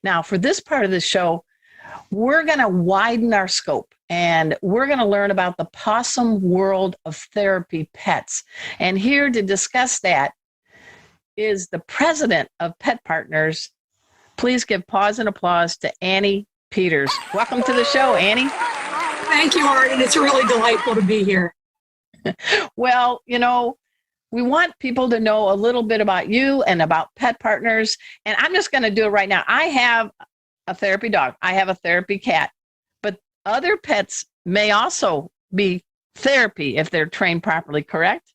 Now, for this part of the show, we're going to widen our scope and we're going to learn about the possum world of therapy pets. And here to discuss that is the president of Pet Partners. Please give pause and applause to Annie Peters. Welcome to the show, Annie. Thank you, Arden. It's really delightful to be here. Well, we want people to know a little bit about you and about Pet Partners. And I'm just going to do it right now. I have a therapy dog. I have a therapy cat. But other pets may also be therapy if they're trained properly, correct?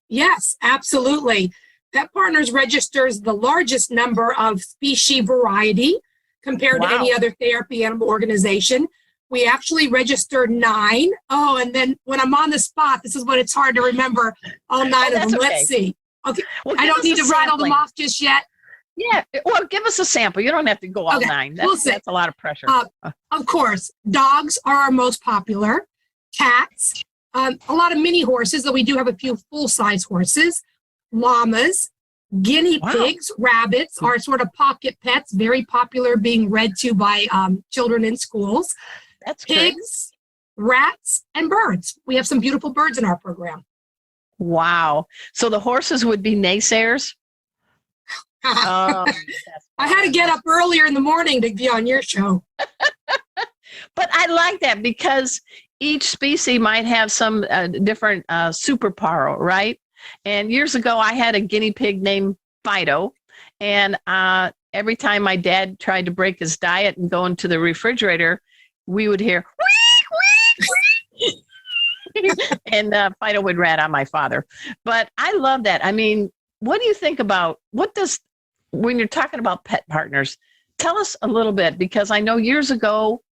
Yes, absolutely. Pet Partners registers the largest number of species variety compared to any other therapy animal organization. We actually registered 9. Oh, and then when I'm on the spot, this is when it's hard to remember all 9 of them. Okay. Let's see. Okay, well, I don't need to rattle them off just yet. Yeah, well, give us a sample. You don't have to go all 9. That's a lot of pressure. Of course, dogs are our most popular. Cats, a lot of mini horses, though we do have a few full-size horses. Llamas, guinea pigs, rabbits are sort of pocket pets, very popular, being read to by children in schools. That's pigs, rats, and birds. We have some beautiful birds in our program. Wow. So the horses would be naysayers? I had to get up earlier in the morning to be on your show. But I like that because each species might have some different superpower, right? And years ago, I had a guinea pig named Fido. And every time my dad tried to break his diet and go into the refrigerator, we would hear, wee, wee, wee. And Fido would rat on my father. But I love that. I mean, what do you think about, when you're talking about Pet Partners, tell us a little bit, because I know years ago,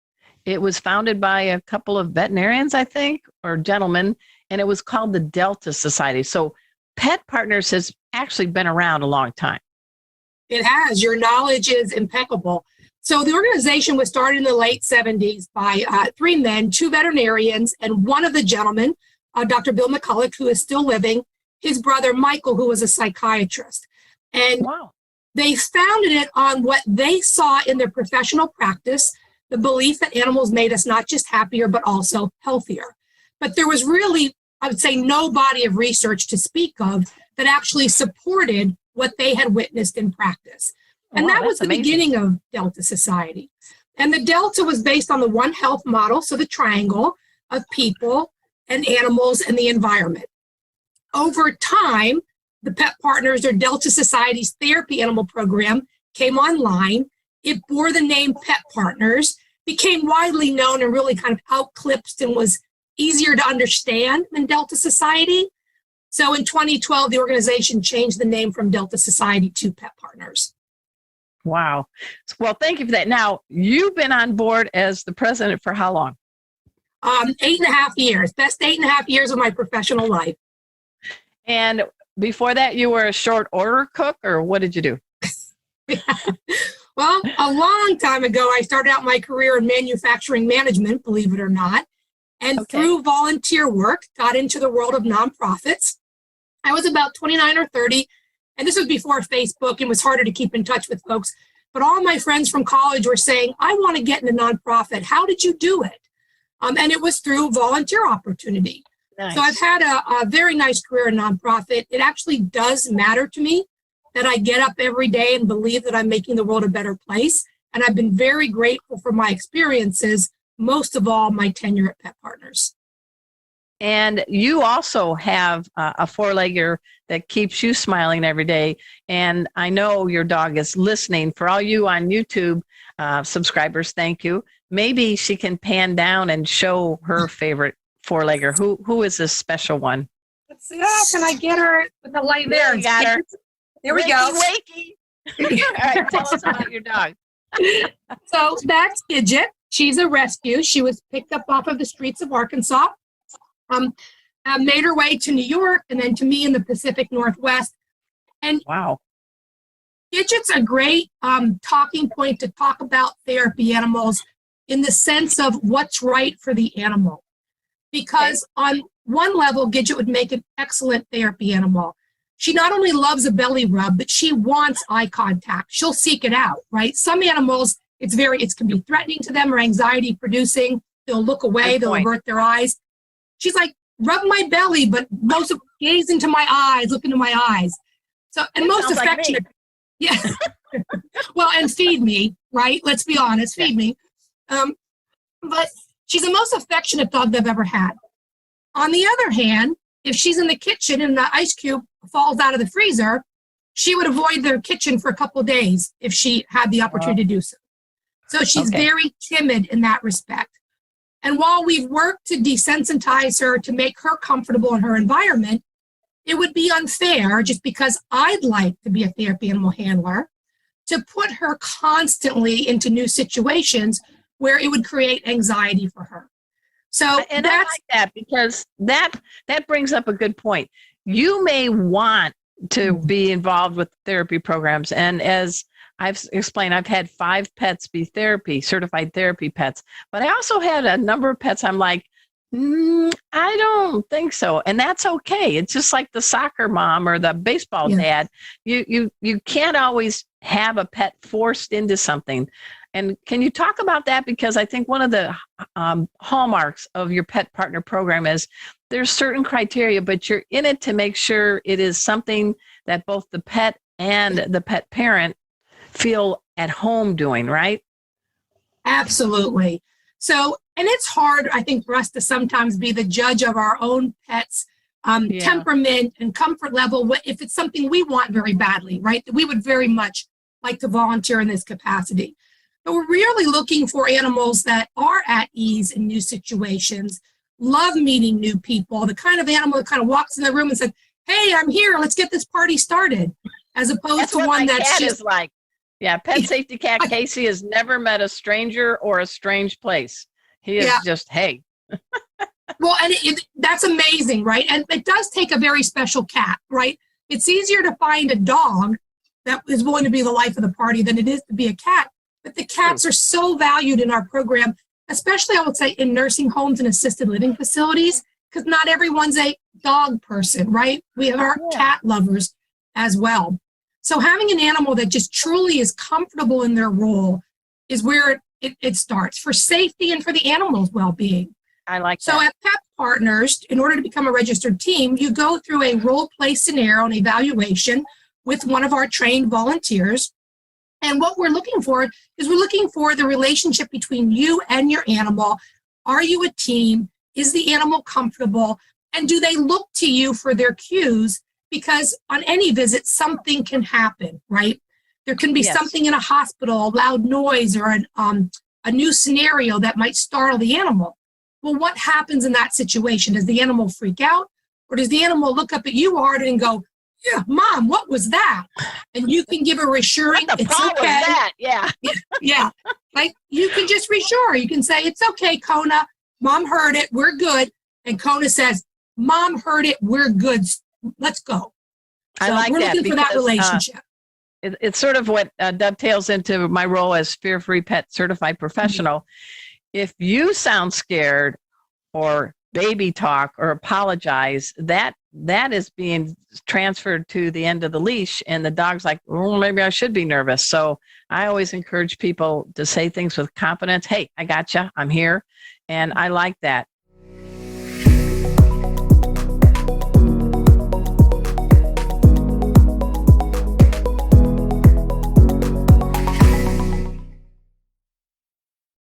it was founded by a couple of veterinarians, I think, or gentlemen, and it was called the Delta Society. So Pet Partners has actually been around a long time. It has. Your knowledge is impeccable. So the organization was started in the late 70s by 3 men, 2 veterinarians, and one of the gentlemen, Dr. Bill McCulloch, who is still living, his brother Michael, who was a psychiatrist. And they founded it on what they saw in their professional practice, the belief that animals made us not just happier, but also healthier. But there was really, I would say, no body of research to speak of that actually supported what they had witnessed in practice. And that was the beginning of Delta Society. And the Delta was based on the One Health model, so the triangle of people and animals and the environment. Over time, the Pet Partners, or Delta Society's therapy animal program, came online. It bore the name Pet Partners, became widely known and really kind of outclipped and was easier to understand than Delta Society. So in 2012, the organization changed the name from Delta Society to Pet Partners. Wow. Well, thank you for that. Now, you've been on board as the president for how long? 8.5 years. Best 8.5 years of my professional life. And before that, you were a short order cook, or what did you do? Well, a long time ago, I started out my career in manufacturing management, believe it or not. And through volunteer work, got into the world of nonprofits. I was about 29 or 30. And this was before Facebook, and it was harder to keep in touch with folks. But all my friends from college were saying, I want to get into nonprofit. How did you do it? And it was through volunteer opportunity. Nice. So I've had a very nice career in nonprofit. It actually does matter to me that I get up every day and believe that I'm making the world a better place. And I've been very grateful for my experiences, most of all, my tenure at Pet Partners. And you also have a 4-legger that keeps you smiling every day. And I know your dog is listening. For all you on YouTube subscribers, thank you. Maybe she can pan down and show her favorite 4-legger. Who is this special one? Let's see. Oh, can I get her with the light there? You got her. There we go. Wakey. All right, tell us about your dog. So that's Gidget. She's a rescue. She was picked up off of the streets of Arkansas. Made her way to New York and then to me in the Pacific Northwest. And wow, Gidget's a great talking point to talk about therapy animals in the sense of what's right for the animal. Because on one level, Gidget would make an excellent therapy animal. she not only loves a belly rub, but she wants eye contact. She'll seek it out, right? Some animals, it can be threatening to them or anxiety producing. They'll look away, they'll avert their eyes. She's like, rub my belly, but gaze into my eyes, look into my eyes. So, and most affectionate. Like yeah. Well, and feed me, right? Let's be honest, feed me. But she's the most affectionate dog they've ever had. On the other hand, if she's in the kitchen and the ice cube falls out of the freezer, she would avoid the kitchen for a couple of days if she had the opportunity to do so. So she's very timid in that respect. And while we've worked to desensitize her to make her comfortable in her environment, it would be unfair, just because I'd like to be a therapy animal handler, to put her constantly into new situations where it would create anxiety for her. So and I like that, because that brings up a good point. You may want to be involved with therapy programs. And as I've explained, I've had 5 pets be certified therapy pets, but I also had a number of pets I'm like, I don't think so. And that's okay. It's just like the soccer mom or the baseball dad. You can't always have a pet forced into something. And can you talk about that? Because I think one of the hallmarks of your pet partner program is there's certain criteria, but you're in it to make sure it is something that both the pet and the pet parent feel at home doing, right? Absolutely. So, and it's hard, I think, for us to sometimes be the judge of our own pets' temperament and comfort level, if it's something we want very badly, right? We would very much like to volunteer in this capacity. But we're really looking for animals that are at ease in new situations, love meeting new people, the kind of animal that kind of walks in the room and says, hey, I'm here, let's get this party started, as opposed to one that's just is like. Yeah, pet safety cat Casey has never met a stranger or a strange place. He is just, hey. Well, and that's amazing, right? And it does take a very special cat, right? It's easier to find a dog that is willing to be the life of the party than it is to be a cat. But the cats are so valued in our program, especially, I would say, in nursing homes and assisted living facilities, because not everyone's a dog person, right? We have our cat lovers as well. So having an animal that just truly is comfortable in their role is where it starts, for safety and for the animal's well-being. I like that. So at Pet Partners, in order to become a registered team, you go through a role-play scenario and evaluation with one of our trained volunteers. And what we're looking for is the relationship between you and your animal. Are you a team? Is the animal comfortable? And do they look to you for their cues? Because on any visit, something can happen, right? There can be something in a hospital, a loud noise, or a new scenario that might startle the animal. Well, what happens in that situation? Does the animal freak out? Or does the animal look up at you hard and go, yeah, Mom, what was that? And you can give a reassuring, what the it's fuck okay. Was that? Yeah. Yeah. Like, you can just reassure. You can say, it's okay, Kona. Mom heard it. We're good. And Kona says, Mom heard it. We're good. Let's go. So I like we're that looking for that relationship. It's sort of what dovetails into my role as Fear-Free Pet Certified Professional. If you sound scared or baby talk or apologize, that is being transferred to the end of the leash, and the dog's like, oh, maybe I should be nervous. So I always encourage people to say things with confidence. Hey, I got you. I'm here. And I like that.